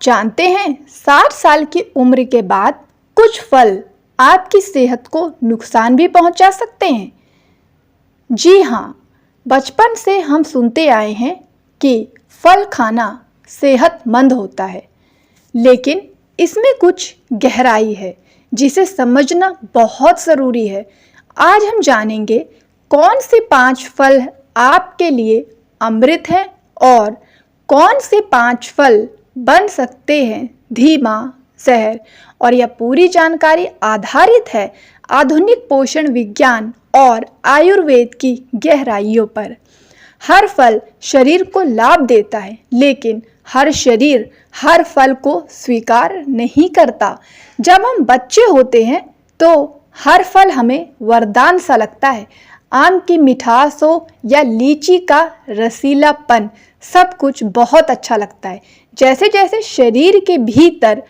जानते हैं 60 साल की उम्र के बाद कुछ फल आपकी सेहत को नुकसान भी पहुंचा सकते हैं। जी हाँ, बचपन से हम सुनते आए हैं कि फल खाना सेहतमंद होता है, लेकिन इसमें कुछ गहराई है जिसे समझना बहुत ज़रूरी है। आज हम जानेंगे कौन से 5 फल आपके लिए अमृत हैं और कौन से 5 फल बन सकते हैं धीमा जहर। और यह पूरी जानकारी आधारित है आधुनिक पोषण विज्ञान और आयुर्वेद की गहराइयों पर। हर फल शरीर को लाभ देता है, लेकिन हर शरीर हर फल को स्वीकार नहीं करता। जब हम बच्चे होते हैं तो हर फल हमें वरदान सा लगता है। आम की मिठास हो या लीची का रसीलापन, सब कुछ बहुत अच्छा लगता है। जैसे जैसे शरीर के भीतर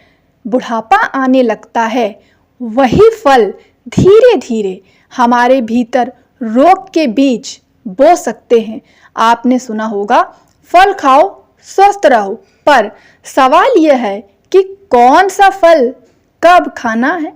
बुढ़ापा आने लगता है, वही फल धीरे धीरे हमारे भीतर रोग के बीज बो सकते हैं। आपने सुना होगा, फल खाओ स्वस्थ रहो, पर सवाल यह है कि कौन सा फल कब खाना है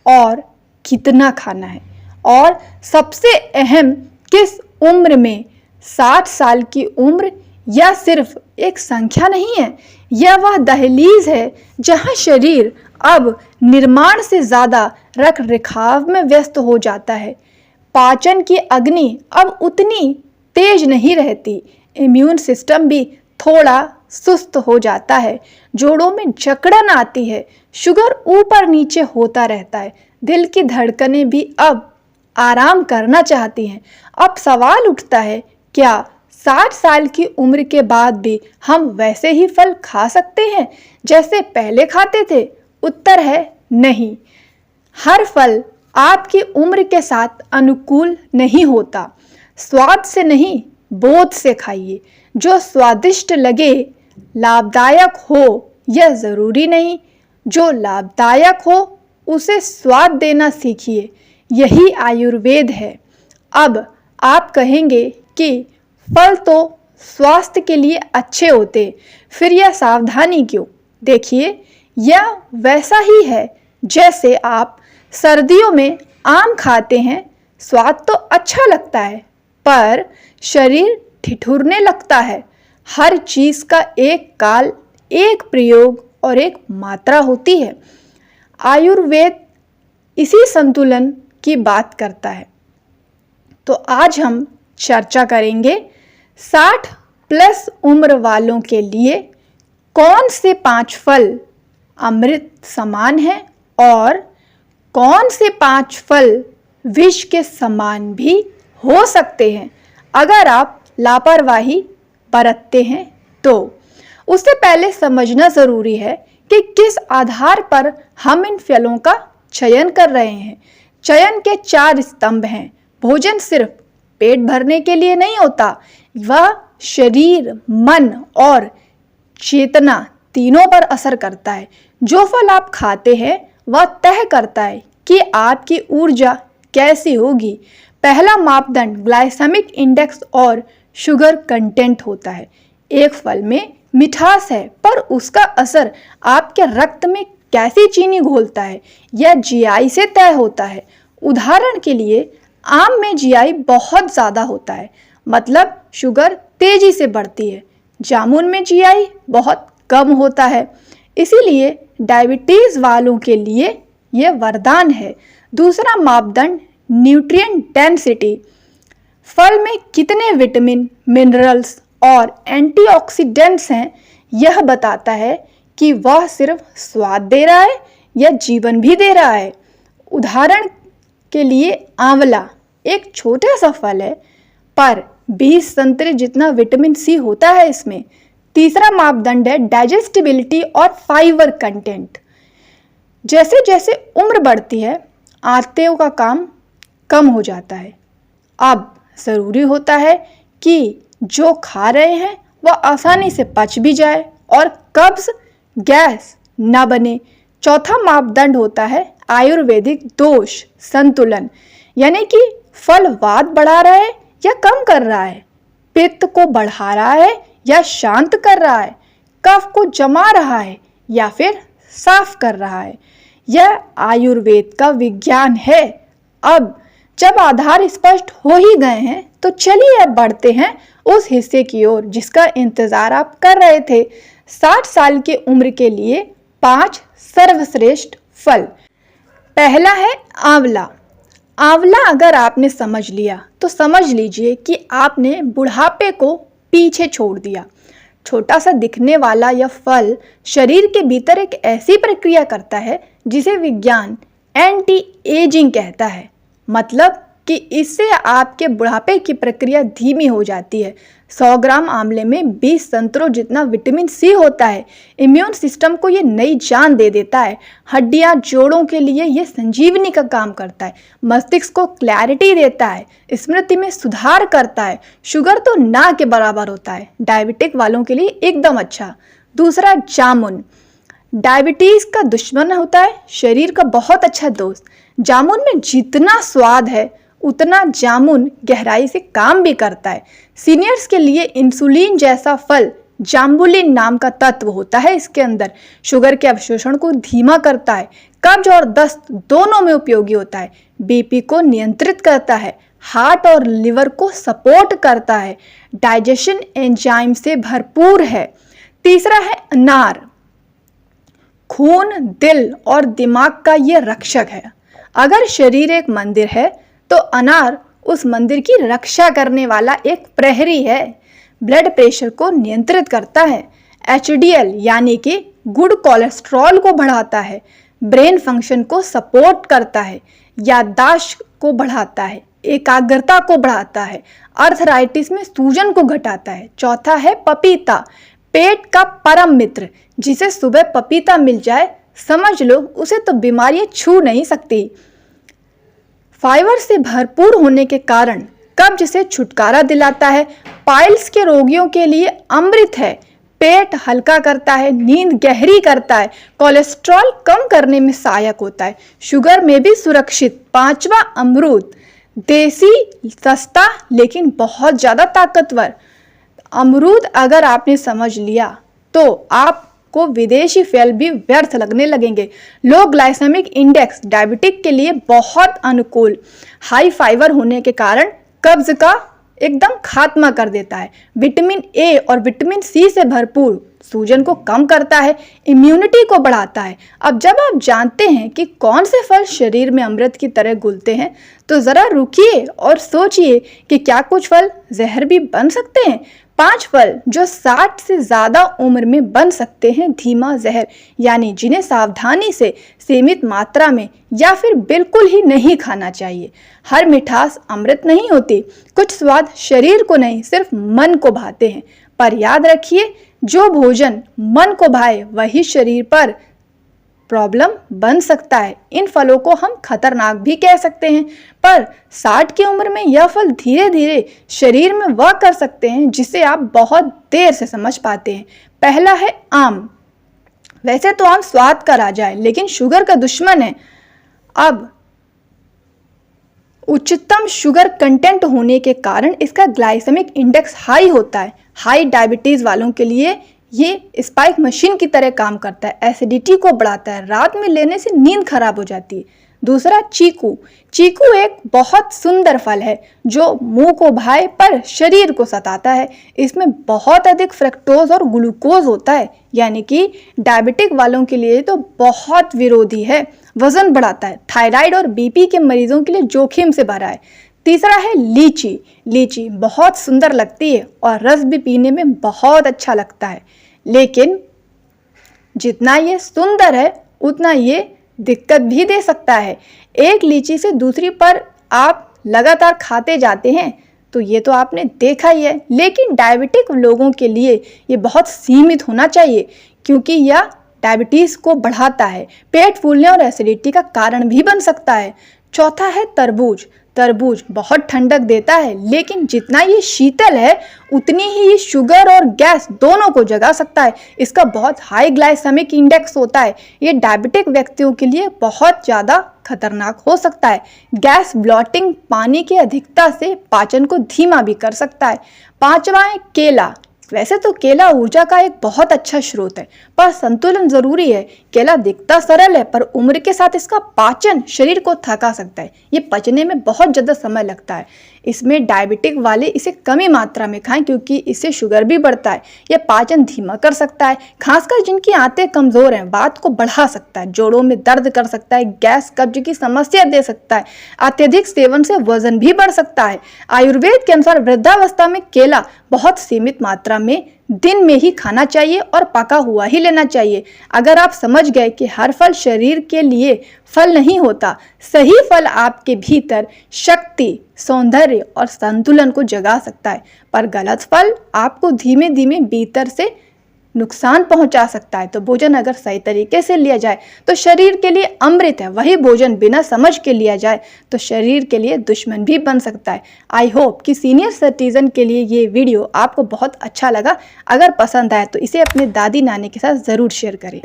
और कितना खाना है, और सबसे अहम किस उम्र में। 60 साल की उम्र यह सिर्फ एक संख्या नहीं है, यह वह दहलीज है जहां शरीर अब निर्माण से ज़्यादा रख रखाव में व्यस्त हो जाता है। पाचन की अग्नि अब उतनी तेज नहीं रहती, इम्यून सिस्टम भी थोड़ा सुस्त हो जाता है, जोड़ों में जकड़न आती है, शुगर ऊपर नीचे होता रहता है, दिल की धड़कनें भी अब आराम करना चाहती हैं। अब सवाल उठता है, क्या 60 साल की उम्र के बाद भी हम वैसे ही फल खा सकते हैं जैसे पहले खाते थे? उत्तर है नहीं। हर फल आपकी उम्र के साथ अनुकूल नहीं होता। स्वाद से नहीं, बोध से खाइए। जो स्वादिष्ट लगे, लाभदायक हो, यह ज़रूरी नहीं। जो लाभदायक हो उसे स्वाद देना सीखिए, यही आयुर्वेद है। अब आप कहेंगे कि फल तो स्वास्थ्य के लिए अच्छे होते, फिर यह सावधानी क्यों? देखिए, यह वैसा ही है जैसे आप सर्दियों में आम खाते हैं। स्वाद तो अच्छा लगता है, पर शरीर ठिठुरने लगता है। हर चीज़ का एक काल, एक प्रयोग और एक मात्रा होती है। आयुर्वेद इसी संतुलन की बात करता है। तो आज हम चर्चा करेंगे 60 प्लस उम्र वालों के लिए कौन से 5 फल अमृत समान हैं और कौन से 5 फल विष के समान भी हो सकते हैं अगर आप लापरवाही बरतते हैं तो। उससे पहले समझना ज़रूरी है कि किस आधार पर हम इन फलों का चयन कर रहे हैं। चयन के 4 स्तंभ हैं। भोजन सिर्फ पेट भरने के लिए नहीं होता, वह शरीर, मन और चेतना तीनों पर असर करता है। जो फल आप खाते हैं वह तय करता है कि आपकी ऊर्जा कैसी होगी। पहला मापदंड ग्लाइसेमिक इंडेक्स और शुगर कंटेंट होता है। एक फल में मिठास है, पर उसका असर आपके रक्त में कैसी चीनी घोलता है, यह जीआई से तय होता है। उदाहरण के लिए, आम में जीआई बहुत ज़्यादा होता है, मतलब शुगर तेजी से बढ़ती है। जामुन में जीआई बहुत कम होता है, इसीलिए डायबिटीज़ वालों के लिए यह वरदान है। दूसरा मापदंड न्यूट्रिएंट डेंसिटी। फल में कितने विटामिन, मिनरल्स और एंटीऑक्सीडेंट्स हैं, यह बताता है कि वह सिर्फ स्वाद दे रहा है या जीवन भी दे रहा है। उदाहरण के लिए, आंवला एक छोटा सा फल है, पर 20 संतरे जितना विटामिन सी होता है इसमें। तीसरा मापदंड है डाइजेस्टिबिलिटी और फाइबर कंटेंट। जैसे जैसे उम्र बढ़ती है, आंतों का काम कम हो जाता है। अब ज़रूरी होता है कि जो खा रहे हैं वह आसानी से पच भी जाए और कब्ज, गैस ना बने। चौथा मापदंड होता है आयुर्वेदिक दोष संतुलन, यानी कि फल वात बढ़ा रहा है या कम कर रहा है, पित्त को बढ़ा रहा है या शांत कर रहा है, कफ को जमा रहा है या फिर साफ कर रहा है। यह आयुर्वेद का विज्ञान है। अब जब आधार स्पष्ट हो ही गए हैं तो चलिए अब बढ़ते हैं उस हिस्से की ओर जिसका इंतजार आप कर रहे थे। 60 साल की उम्र के लिए 5 सर्वश्रेष्ठ फल। पहला है आंवला। आंवला अगर आपने समझ लिया तो समझ लीजिए कि आपने बुढ़ापे को पीछे छोड़ दिया। छोटा सा दिखने वाला यह फल शरीर के भीतर एक ऐसी प्रक्रिया करता है जिसे विज्ञान एंटी एजिंग कहता है। मतलब कि इससे आपके बुढ़ापे की प्रक्रिया धीमी हो जाती है। 100 ग्राम आंवले में 20 संतरों जितना विटामिन सी होता है। इम्यून सिस्टम को ये नई जान दे देता है। हड्डियां जोड़ों के लिए ये संजीवनी का काम करता है। मस्तिष्क को क्लैरिटी देता है। स्मृति में सुधार करता है। शुगर तो ना के बराबर होता है। डायबिटिक वालों के लिए एकदम अच्छा। दूसरा जामुन। डायबिटीज का दुश्मन होता है, शरीर का बहुत अच्छा दोस्त। जामुन में जितना स्वाद है उतना जामुन गहराई से काम भी करता है। सीनियर्स के लिए इंसुलिन जैसा फल जाम्बुलिन नाम का तत्व होता है इसके अंदर। शुगर के अवशोषण को धीमा करता है। कब्ज और दस्त दोनों में उपयोगी होता है। बीपी को नियंत्रित करता है। हार्ट और लिवर को सपोर्ट करता है। डाइजेशन एंजाइम से भरपूर है। तीसरा है अनार। खून, दिल और दिमाग का ये रक्षक है। अगर शरीर एक मंदिर है तो अनार उस मंदिर की रक्षा करने वाला एक प्रहरी है। ब्लड प्रेशर को नियंत्रित करता है। HDL यानी कि गुड कोलेस्ट्रॉल को बढ़ाता है। ब्रेन फंक्शन को सपोर्ट करता है। याददाश्त को बढ़ाता है। एकाग्रता को बढ़ाता है। अर्थराइटिस में सूजन को घटाता है। चौथा है पपीता। पेट का परम मित्र। जिसे सुबह पपीता मिल जाए समझ लो उसे तो बीमारियां छू नहीं सकती। फाइबर से भरपूर होने के कारण कब्ज से छुटकारा दिलाता है। पाइल्स के रोगियों के लिए अमृत है। पेट हल्का करता है। नींद गहरी करता है। कोलेस्ट्रॉल कम करने में सहायक होता है। शुगर में भी सुरक्षित। पांचवा अमरूद। देसी, सस्ता लेकिन बहुत ज्यादा ताकतवर। अमरूद अगर आपने समझ लिया तो आपको विदेशी फल भी व्यर्थ लगने लगेंगे। लो ग्लाइसेमिक इंडेक्स डायबिटिक के लिए बहुत अनुकूल। हाई फाइबर होने के कारण कब्ज का एकदम खात्मा कर देता है। विटामिन ए और विटामिन सी से भरपूर। सूजन को कम करता है। इम्यूनिटी को बढ़ाता है। अब जब आप जानते हैं कि कौन से फल शरीर में अमृत की तरह घुलते हैं तो जरा रुकिए और सोचिए कि क्या कुछ फल जहर भी बन सकते हैं। 5 फल जो 60 से ज्यादा उम्र में बन सकते हैं धीमा जहर, यानी जिन्हें सावधानी से सीमित मात्रा में या फिर बिल्कुल ही नहीं खाना चाहिए। हर मिठास अमृत नहीं होती। कुछ स्वाद शरीर को नहीं सिर्फ मन को भाते हैं। पर याद रखिए जो भोजन मन को भाए वही शरीर पर प्रॉब्लम बन सकता है। इन फलों को हम खतरनाक भी कह सकते हैं, पर 60 की उम्र में यह फल धीरे धीरे शरीर में वह कर सकते हैं जिसे आप बहुत देर से समझ पाते हैं। पहला है आम। वैसे तो आम स्वाद का राजा है लेकिन शुगर का दुश्मन है। अब उच्चतम शुगर कंटेंट होने के कारण इसका ग्लाइसेमिक इंडेक्स हाई होता है। हाई डायबिटीज वालों के लिए ये स्पाइक मशीन की तरह काम करता है। एसिडिटी को बढ़ाता है। रात में लेने से नींद खराब हो जाती है। दूसरा चीकू। चीकू एक बहुत सुंदर फल है जो मुंह को भाए पर शरीर को सताता है। इसमें बहुत अधिक फ्रक्टोज और ग्लूकोज होता है, यानी कि डायबिटिक वालों के लिए तो बहुत विरोधी है। वजन बढ़ाता है। थायराइड और बीपी के मरीजों के लिए जोखिम से भरा है। तीसरा है लीची। लीची बहुत सुंदर लगती है और रस भी पीने में बहुत अच्छा लगता है, लेकिन जितना ये सुंदर है उतना ये दिक्कत भी दे सकता है। एक लीची से दूसरी पर आप लगातार खाते जाते हैं तो ये तो आपने देखा ही है, लेकिन डायबिटिक लोगों के लिए ये बहुत सीमित होना चाहिए क्योंकि यह डायबिटीज को बढ़ाता है। पेट फूलने और एसिडिटी का कारण भी बन सकता है। चौथा है तरबूज। तरबूज बहुत ठंडक देता है, लेकिन जितना ये शीतल है उतनी ही ये शुगर और गैस दोनों को जगा सकता है। इसका बहुत हाई ग्लाइसेमिक इंडेक्स होता है। ये डायबिटिक व्यक्तियों के लिए बहुत ज़्यादा खतरनाक हो सकता है। गैस, ब्लॉटिंग, पानी की अधिकता से पाचन को धीमा भी कर सकता है। पांचवा है केला। वैसे तो केला ऊर्जा का एक बहुत अच्छा स्रोत है, पर संतुलन जरूरी है। केला दिखता सरल है, पर उम्र के साथ इसका पाचन शरीर को थका सकता है। ये पचने में बहुत ज़्यादा समय लगता है। इसमें डायबिटिक वाले इसे कमी मात्रा में खाएं, क्योंकि इससे शुगर भी बढ़ता है। यह पाचन धीमा कर सकता है, खासकर जिनकी आंतें कमजोर हैं। बात को बढ़ा सकता है, जोड़ों में दर्द कर सकता है, गैस कब्ज की समस्या दे सकता है। अत्यधिक सेवन से वजन भी बढ़ सकता है। आयुर्वेद के अनुसार वृद्धावस्था में केला बहुत सीमित मात्रा में दिन में ही खाना चाहिए और पका हुआ ही लेना चाहिए। अगर आप समझ गए कि हर फल शरीर के लिए फल नहीं होता, सही फल आपके भीतर शक्ति, सौंदर्य और संतुलन को जगा सकता है, पर गलत फल आपको धीमे धीमे भीतर से नुकसान पहुंचा सकता है। तो भोजन अगर सही तरीके से लिया जाए तो शरीर के लिए अमृत है। वही भोजन बिना समझ के लिया जाए तो शरीर के लिए दुश्मन भी बन सकता है। आई होप कि सीनियर सिटीजन के लिए ये वीडियो आपको बहुत अच्छा लगा। अगर पसंद आए तो इसे अपने दादी नानी के साथ ज़रूर शेयर करें।